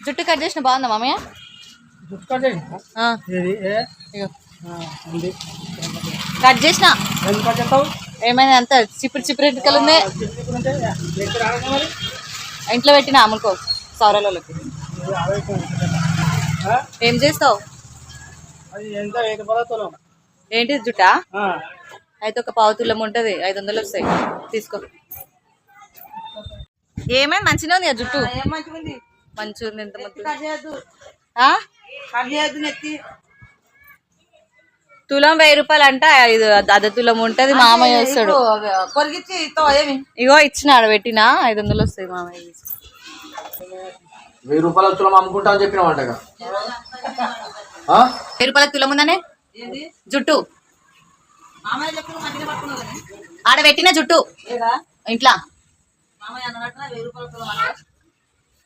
జుట్టు కట్ చేసిన బాగుందా మామయ్య? జుట్టు కట్ కట్ చేసిన ఏమైనా అంత చిప్పుడు చిప్పుడు ఎంటికలు ఉన్నాయి. ఇంట్లో పెట్టిన అమ్ముకో సౌరాలకి. ఏం చేస్తావు? ఏంటి జుట్టా? అయితే ఒక పావు తులం ఉంటుంది, 500 వస్తాయి తీసుకో. ఏమైనా మంచిగా ఉంది జుట్టు? మంచిగా ఉంది. ఎంత తులం 1000 రూపాయలు అంట. 5 తులం ఉంటది. మామయ్య వస్తాడు. ఇగో ఇచ్చిన ఆడ పెట్టినా 500 వస్తాయి. మామయ్య 1000 రూపాయల తులం అమ్ముకుంటా అని చెప్పిన 1000 రూపాయల తులం ఉందనే జుట్టు ఆడ పెట్టిన జుట్టు ఇంట్లో